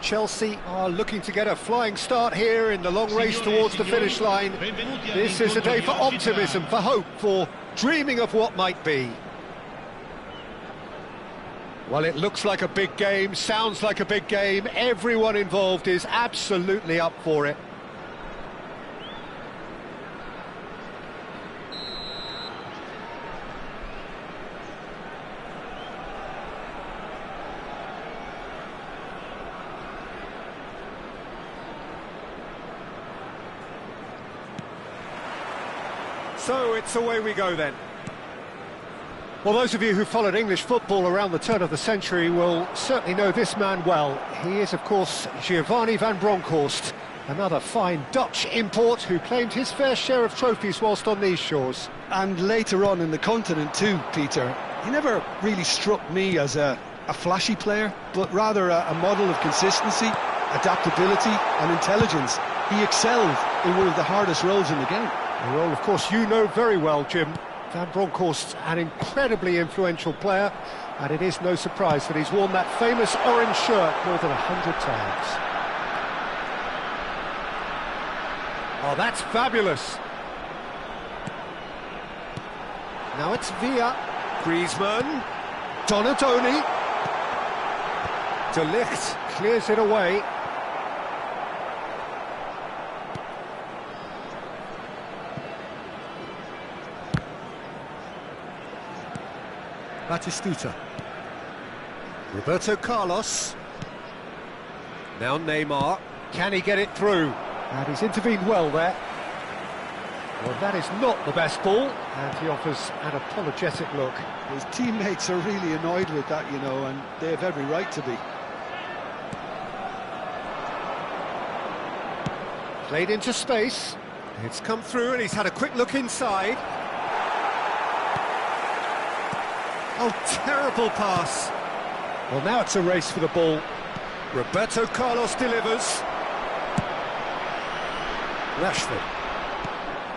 Chelsea are looking to get a flying start here in the long race towards the finish line. This is a day for optimism, for hope, for dreaming of what might be. Well, it looks like a big game, sounds like a big game. Everyone involved is absolutely up for it. So it's away we go then. Well, those of you who followed English football around the turn of the century will certainly know this man well. He is, of course, Giovanni van Bronckhorst, another fine Dutch import who claimed his fair share of trophies whilst on these shores. And later on in the continent too, Peter. He never really struck me as a flashy player, but rather a model of consistency, adaptability and intelligence. He excelled in one of the hardest roles in the game. A role, of course, you know very well, Jim. Van Bronckhorst, an incredibly influential player, and it is no surprise that he's worn that famous orange shirt more than 100 times. Oh, that's fabulous. Now it's Villa, Griezmann, Donadoni. De Ligt clears it away. Batistuta. Roberto Carlos. Now Neymar. Can he get it through? And he's intervened well there. Well, that is not the best ball, and he offers an apologetic look. His teammates are really annoyed with that, you know, and they have every right to be. Played into space. It's come through and he's had a quick look inside. Oh, terrible pass. Well, now it's a race for the ball. Roberto Carlos delivers. Rashford.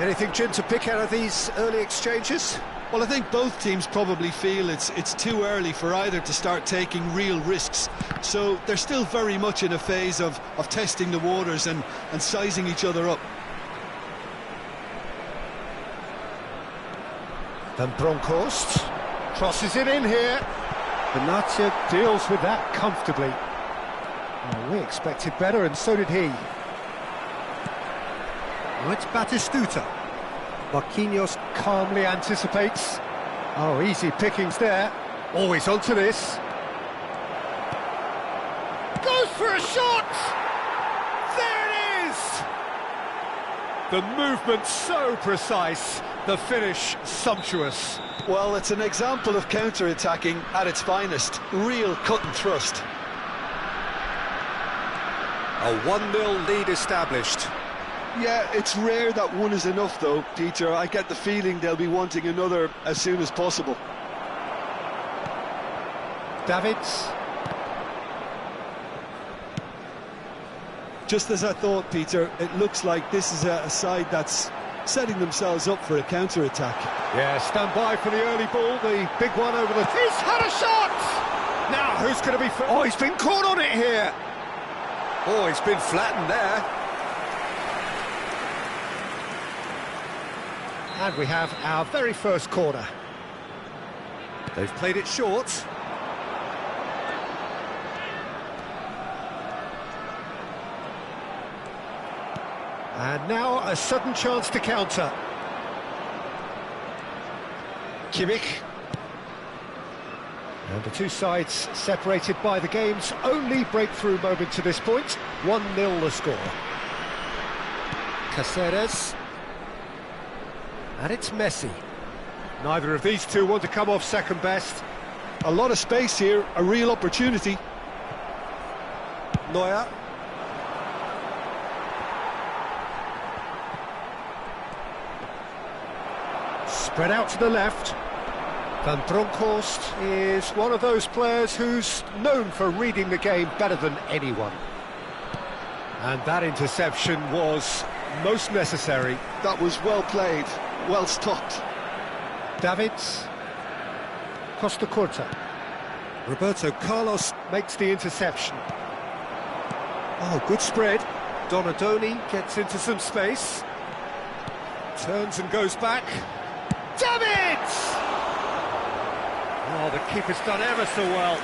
Anything, Jim, to pick out of these early exchanges? Well, I think both teams probably feel it's too early for either to start taking real risks. So they're still very much in a phase of testing the waters and sizing each other up. Van Bronckhorst crosses it in here. Benatia deals with that comfortably. Well, we expected better, and so did he. Now it's Batistuta. Marquinhos calmly anticipates. Oh, easy pickings there. Always onto this. Goes for a shot! There it is! The movement so precise, the finish sumptuous. Well, it's an example of counter-attacking at its finest. Real cut and thrust. A 1-0 lead established. Yeah, it's rare that one is enough, though, Peter. I get the feeling they'll be wanting another as soon as possible. Davids. Just as I thought, Peter, it looks like this is a side that's setting themselves up for a counter-attack. Yeah, stand by for the early ball, the big one over the... He's had a shot! Now, who's going to be... Oh, he's been caught on it here! Oh, he's been flattened there. And we have our very first corner. They've played it short. And now a sudden chance to counter. Kimmich. And the two sides separated by the game's only breakthrough moment to this point. 1-0 the score. Caceres. And it's Messi. Neither of these two want to come off second best. A lot of space here, a real opportunity. Neuer. Spread out to the left. Van Bronckhorst is one of those players who's known for reading the game better than anyone. And that interception was most necessary. That was well played, well stopped. Davids. Costa Curta. Roberto Carlos makes the interception. Oh, good spread. Donadoni gets into some space. Turns and goes back. Davids! Oh, the keeper's done ever so well.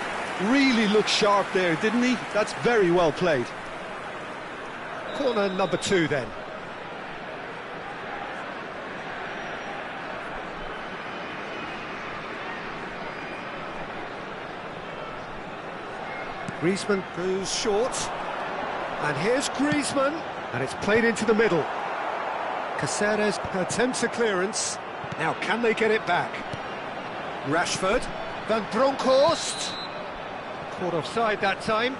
Really looked sharp there, didn't he? That's very well played. Corner number 2 then. Griezmann goes short. And here's Griezmann. And it's played into the middle. Caceres attempts a clearance. Now can they get it back? Rashford. Van Bronckhorst. Caught offside that time.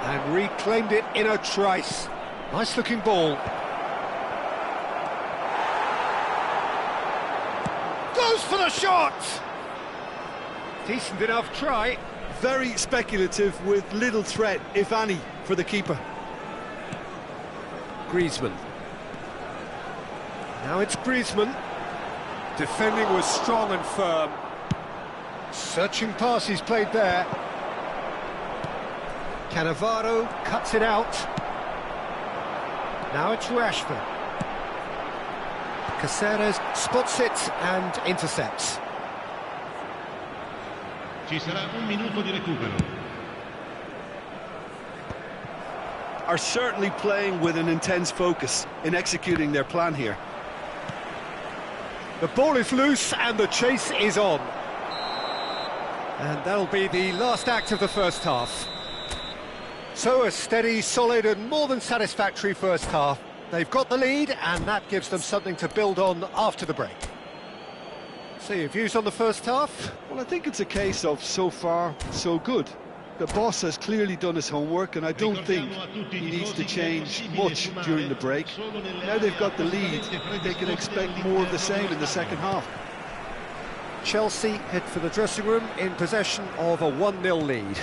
And reclaimed it in a trice. Nice looking ball. Goes for the shot! Decent enough try. Very speculative with little threat, if any, for the keeper. Griezmann. Now it's Griezmann. Defending was strong and firm. Searching pass he's played there. Cannavaro cuts it out. Now it's Rashford. Caceres spots it and intercepts. Ci sarà un minuto di recupero. Are certainly playing with an intense focus in executing their plan here. The ball is loose and the chase is on. And that'll be the last act of the first half. So a steady, solid and more than satisfactory first half. They've got the lead and that gives them something to build on after the break. So your views on the first half? Well, I think it's a case of so far, so good. The boss has clearly done his homework and I don't think he needs to change much during the break. Now they've got the lead, they can expect more of the same in the second half. Chelsea head for the dressing room in possession of a 1-0 lead.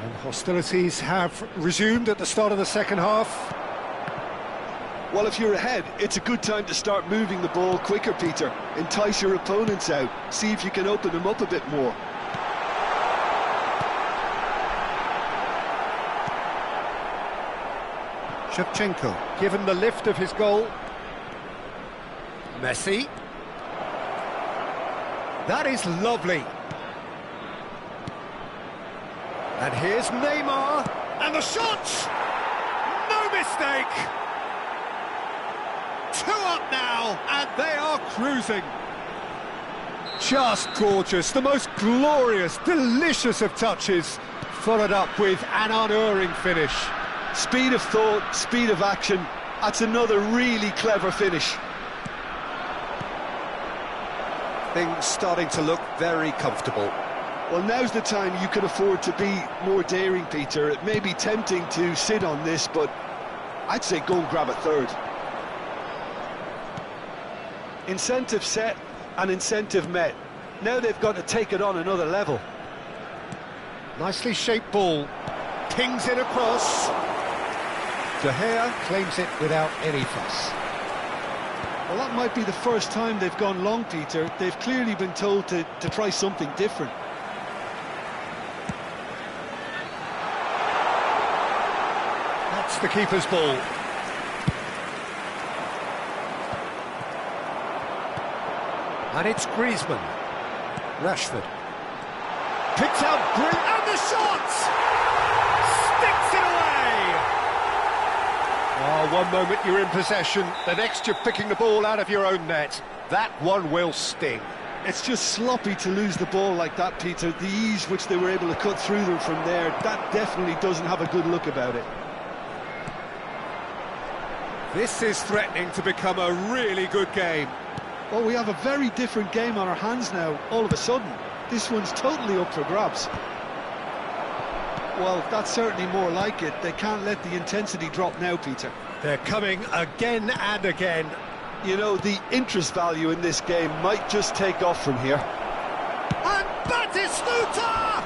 And hostilities have resumed at the start of the second half. Well, if you're ahead, it's a good time to start moving the ball quicker, Peter. Entice your opponents out, see if you can open them up a bit more. Shevchenko, given the lift of his goal. Messi. That is lovely. And here's Neymar, and the shot! No mistake! 2 up now, and they are cruising. Just gorgeous, the most glorious, delicious of touches, followed up with an unerring finish. Speed of thought, speed of action, that's another really clever finish. Things starting to look very comfortable. Well, now's the time you can afford to be more daring, Peter. It may be tempting to sit on this, but I'd say go and grab a third. Incentive set and incentive met. Now they've got to take it on another level. Nicely shaped ball. Pings it across. De Gea claims it without any fuss. Well, that might be the first time they've gone long, Peter. They've clearly been told to try something different. That's the keeper's ball. And it's Griezmann. Rashford. Picks out and the shot! Sticks it away! Oh, one moment you're in possession, the next you're picking the ball out of your own net. That one will sting. It's just sloppy to lose the ball like that, Peter. The ease which they were able to cut through them from there, that definitely doesn't have a good look about it. This is threatening to become a really good game. Well, we have a very different game on our hands now, all of a sudden. This one's totally up for grabs. Well, that's certainly more like it. They can't let the intensity drop now, Peter. They're coming again and again. You know, the interest value in this game might just take off from here. And Batistuta!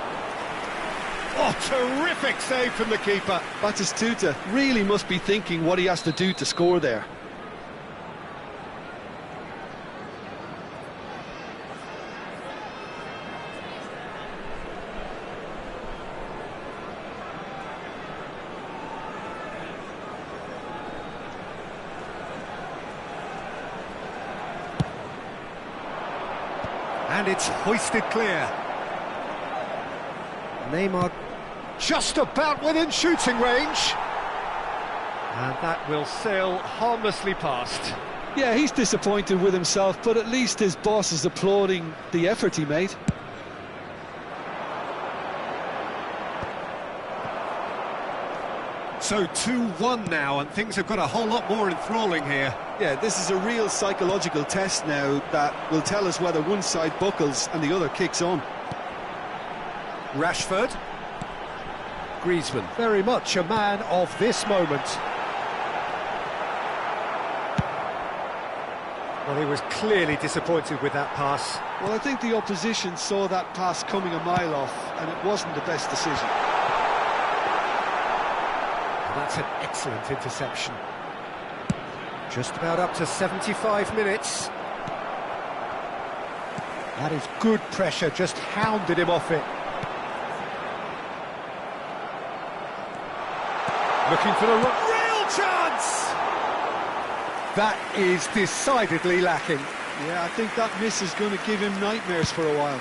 Oh, terrific save from the keeper. Batistuta really must be thinking what he has to do to score there. And it's hoisted clear. Neymar just about within shooting range. And that will sail harmlessly past. Yeah, he's disappointed with himself, but at least his boss is applauding the effort he made. So 2-1 now, and things have got a whole lot more enthralling here. Yeah, this is a real psychological test now that will tell us whether one side buckles and the other kicks on. Rashford. Griezmann, very much a man of this moment. Well, he was clearly disappointed with that pass. Well, I think the opposition saw that pass coming a mile off, and it wasn't the best decision. That's an excellent interception. Just about up to 75 minutes. That is good pressure, just hounded him off it. Looking for the real chance! That is decidedly lacking. Yeah, I think that miss is going to give him nightmares for a while.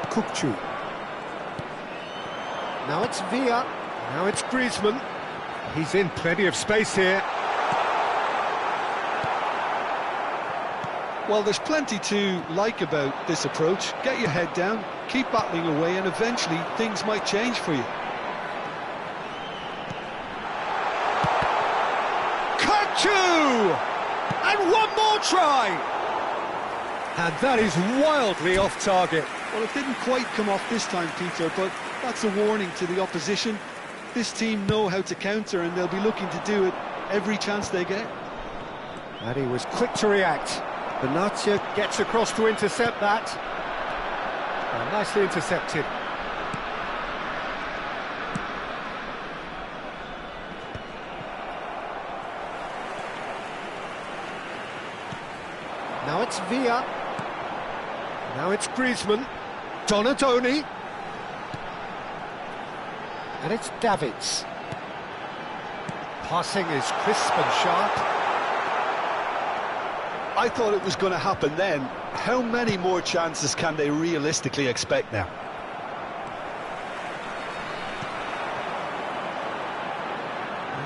Kukçu. Now it's Villa. Now it's Griezmann. He's in plenty of space here. Well, there's plenty to like about this approach. Get your head down, keep battling away, and eventually things might change for you. Kukçu! And one more try! And that is wildly off target. Well, it didn't quite come off this time, Peter, but that's a warning to the opposition. This team know how to counter, and they'll be looking to do it every chance they get. And he was quick to react. Benatia gets across to intercept that. Nicely intercepted. Now it's Villa. Now it's Griezmann. Donadoni. And it's Davids. Passing is crisp and sharp. I thought it was going to happen then. How many more chances can they realistically expect now?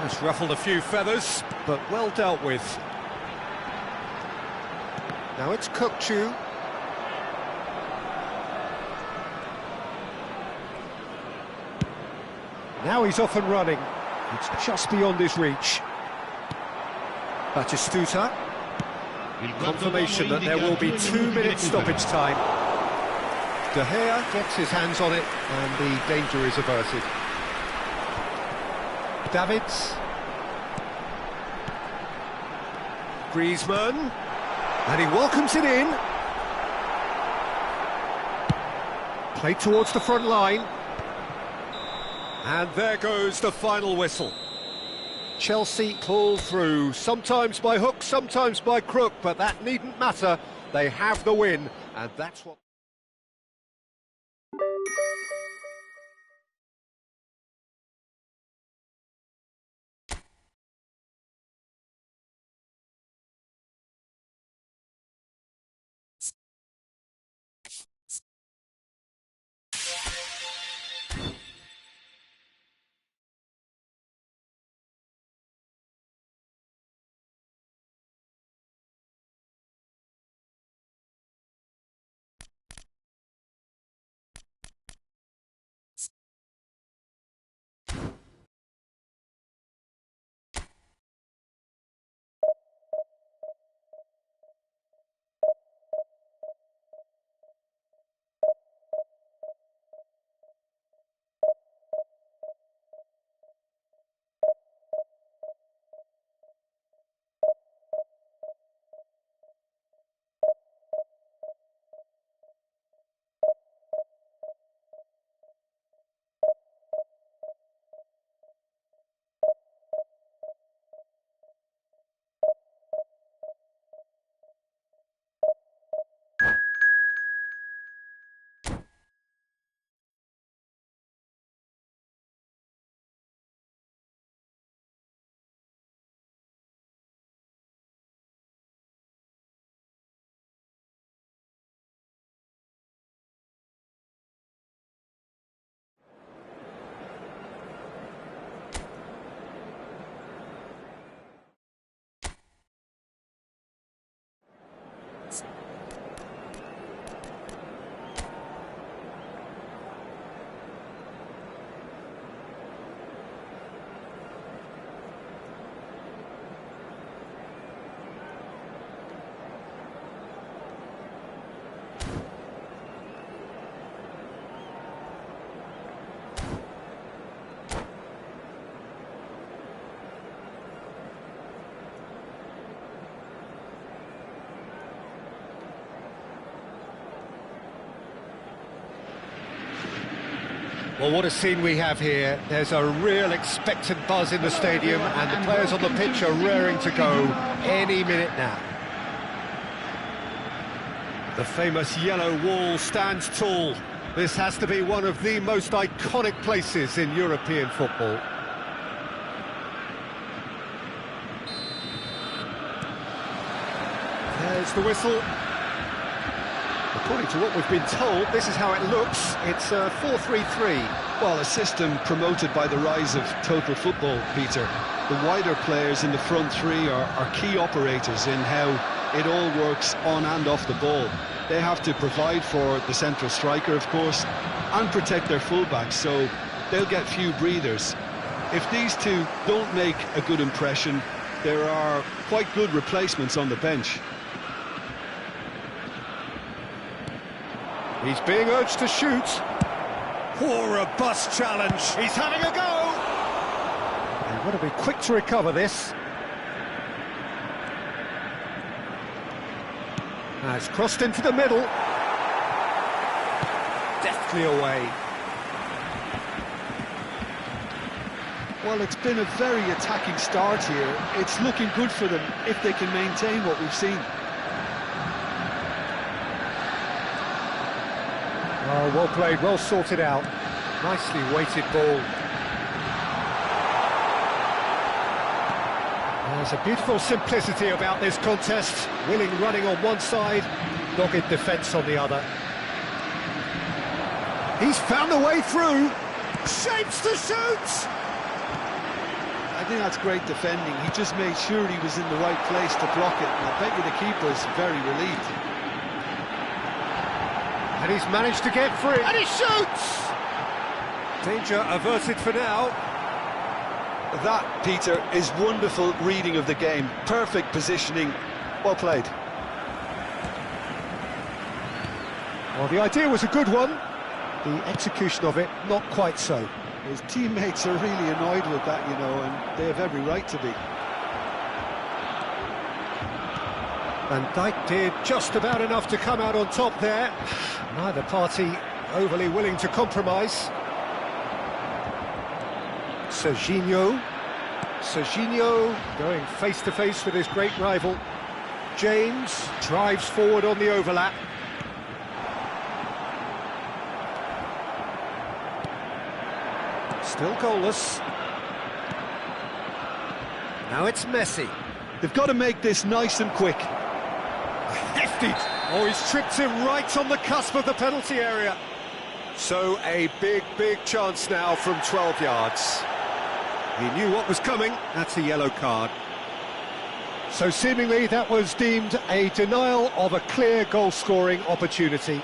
It's ruffled a few feathers, but well dealt with. Now it's Kukçu. Now he's off and running. It's just beyond his reach. Batistuta. Confirmation that there will be 2 minutes stoppage time. De Gea gets his hands on it and the danger is averted. Davids. Griezmann. And he welcomes it in. Played towards the front line. And there goes the final whistle. Chelsea pull through, sometimes by hook, sometimes by crook, but that needn't matter. They have the win, and that's what... Well, what a scene we have here. There's a real expectant buzz in the stadium, and the players on the pitch are raring to go any minute now. The famous yellow wall stands tall. This has to be one of the most iconic places in European football. There's the whistle. According to what we've been told, this is how it looks. It's a 4-3-3. Well, a system promoted by the rise of total football, Peter. The wider players in the front three are key operators in how it all works on and off the ball. They have to provide for the central striker, of course, and protect their fullbacks, so they'll get few breathers. If these two don't make a good impression, there are quite good replacements on the bench. He's being urged to shoot. Oh, robust challenge. He's having a go. They've got to be quick to recover this. Now it's crossed into the middle. Deftly away. Well, it's been a very attacking start here. It's looking good for them if they can maintain what we've seen. Oh, well played, well sorted out. Nicely weighted ball. There's a beautiful simplicity about this contest. Willing running on one side, dogged defence on the other. He's found a way through. Shapes to shoot! I think that's great defending. He just made sure he was in the right place to block it. And I bet you the keeper's very relieved. And he's managed to get free. And he shoots! Danger averted for now. That, Peter, is wonderful reading of the game. Perfect positioning. Well played. Well, the idea was a good one. The execution of it, not quite so. His teammates are really annoyed with that, you know, and they have every right to be. Van Dijk did just about enough to come out on top there. Neither party overly willing to compromise. Serginho going face-to-face with his great rival. James drives forward on the overlap. Still goalless. Now it's Messi. They've got to make this nice and quick. Hefty! Oh, he's tripped him right on the cusp of the penalty area. So a big chance now from 12 yards. He knew what was coming. That's a yellow card. So seemingly that was deemed a denial of a clear goal-scoring opportunity.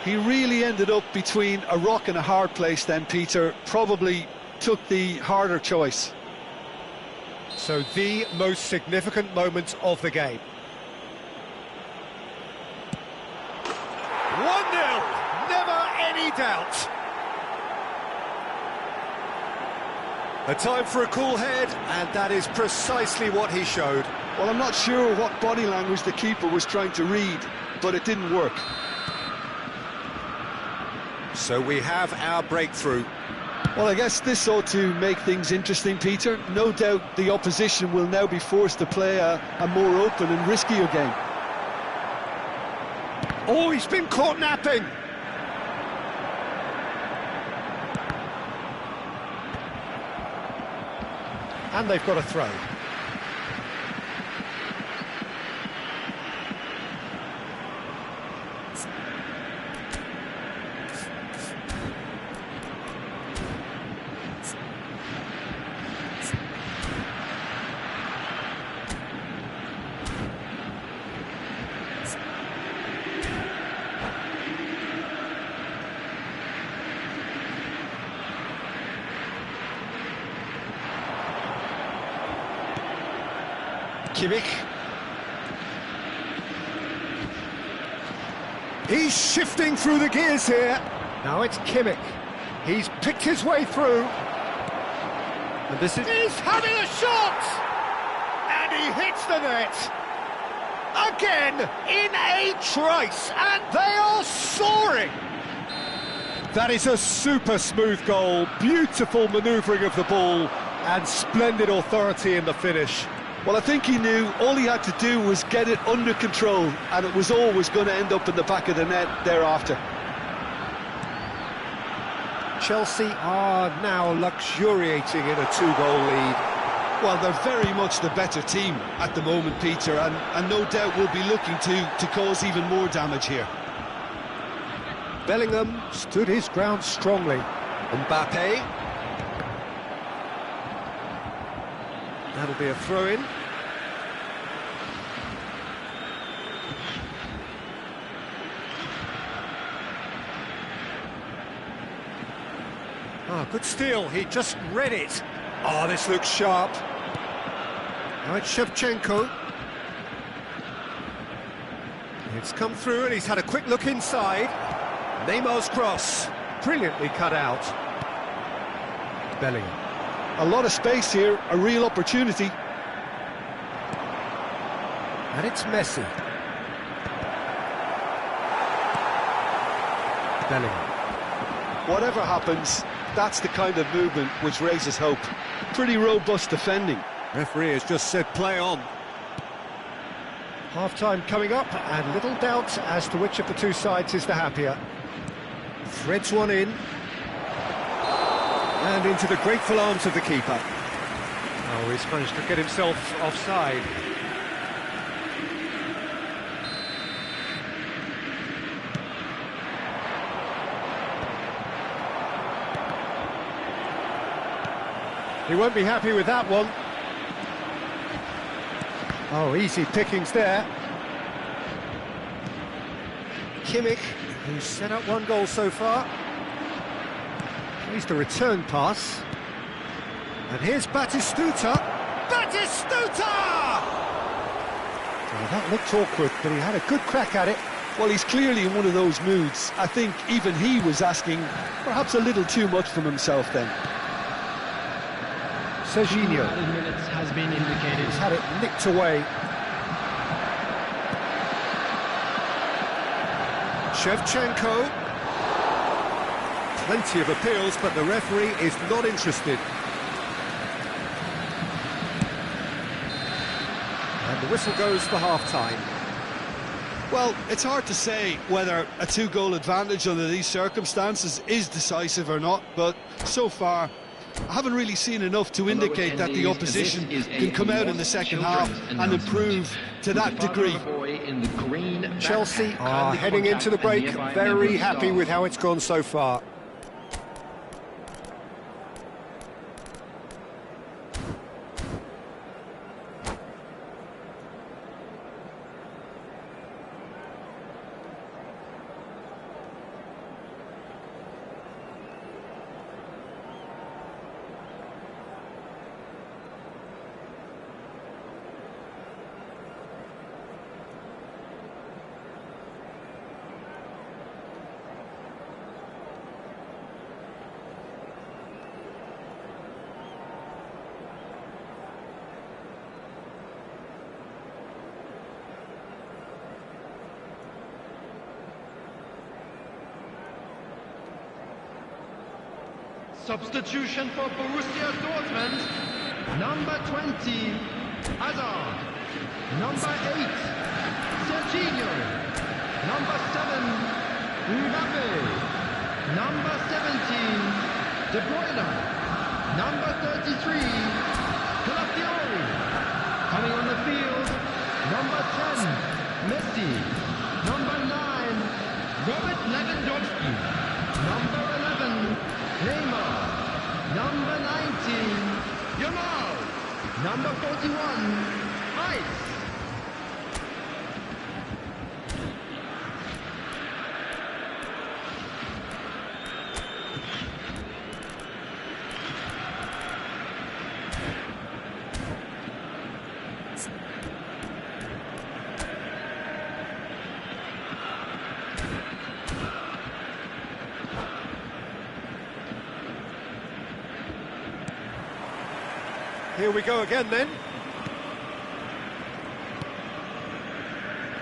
He really ended up between a rock and a hard place then, Peter. Probably took the harder choice. So the most significant moment of the game. 1-0, never any doubt. A time for a cool head, and that is precisely what he showed. Well, I'm not sure what body language the keeper was trying to read, but it didn't work. So we have our breakthrough. Well, I guess this ought to make things interesting, Peter. No doubt the opposition will now be forced to play a more open and riskier game. Oh, he's been caught napping. And they've got a throw. Kimmich. He's shifting through the gears here. Now it's Kimmich. He's picked his way through. And this is... He's having a shot! And he hits the net. Again, in a trice. And they are soaring. That is a super smooth goal, beautiful manoeuvring of the ball, and splendid authority in the finish. Well, I think he knew all he had to do was get it under control, and it was always going to end up in the back of the net thereafter. Chelsea are now luxuriating in a 2-goal lead. Well, they're very much the better team at the moment, Peter, and no doubt will be looking to cause even more damage here. Bellingham stood his ground strongly. Mbappe. That'll be a throw-in. Oh, good steal, he just read it. Oh, this looks sharp. Now it's Shevchenko. It's come through and he's had a quick look inside. Neymar's cross, brilliantly cut out. Bellingham. A lot of space here, a real opportunity. And it's Messi. Bellingham. Whatever happens, that's the kind of movement which raises hope. Pretty robust defending. Referee has just said play on. Half-time coming up, and little doubt as to which of the two sides is the happier. Threads one in. And into the grateful arms of the keeper. Oh, he's managed to get himself offside. He won't be happy with that one. Oh, easy pickings there. Kimmich, who's set up one goal so far. Here's the return pass. And here's Batistuta. Batistuta! Well, that looked awkward, but he had a good crack at it. Well, he's clearly in one of those moods. I think even he was asking perhaps a little too much from himself then. Serginho minutes has been indicated. He's had it nicked away. Shevchenko. Plenty of appeals, but the referee is not interested. And the whistle goes for half-time. Well, it's hard to say whether a 2-goal advantage under these circumstances is decisive or not, but so far I haven't really seen enough to indicate that the opposition can come out in the second half and improve to that degree. Chelsea are heading into the break very happy with how it's gone so far. Substitution for Borussia Dortmund, number 20, Hazard, number 8, Serginho, number 7, Mbappe, number 17, De Bruyne, number 33, Calafiori, coming on the field, number 10, Messi, number 9, Robert Lewandowski, number 11, Neymar, number 19, Yamal, number 41, Ice. Here we go again then.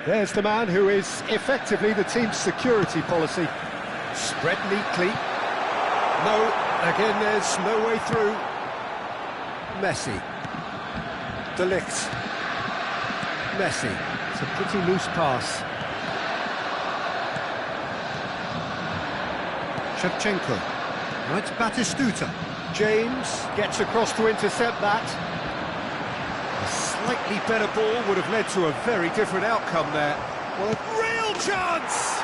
There's the man who is effectively the team's security policy. Spread neatly. No, again there's no way through. Messi. De Ligt. Messi. It's a pretty loose pass. Shevchenko. Right, Batistuta. James gets across to intercept that. A slightly better ball would have led to a very different outcome there. Well, a real chance!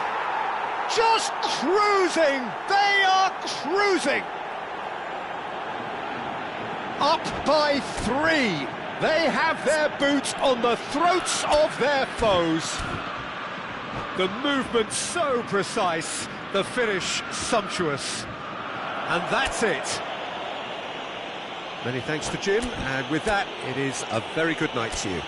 Just cruising! They are cruising! Up by 3. They have their boots on the throats of their foes. The movement so precise, the finish sumptuous. And that's it. Many thanks to Jim, and with that, it is a very good night to you.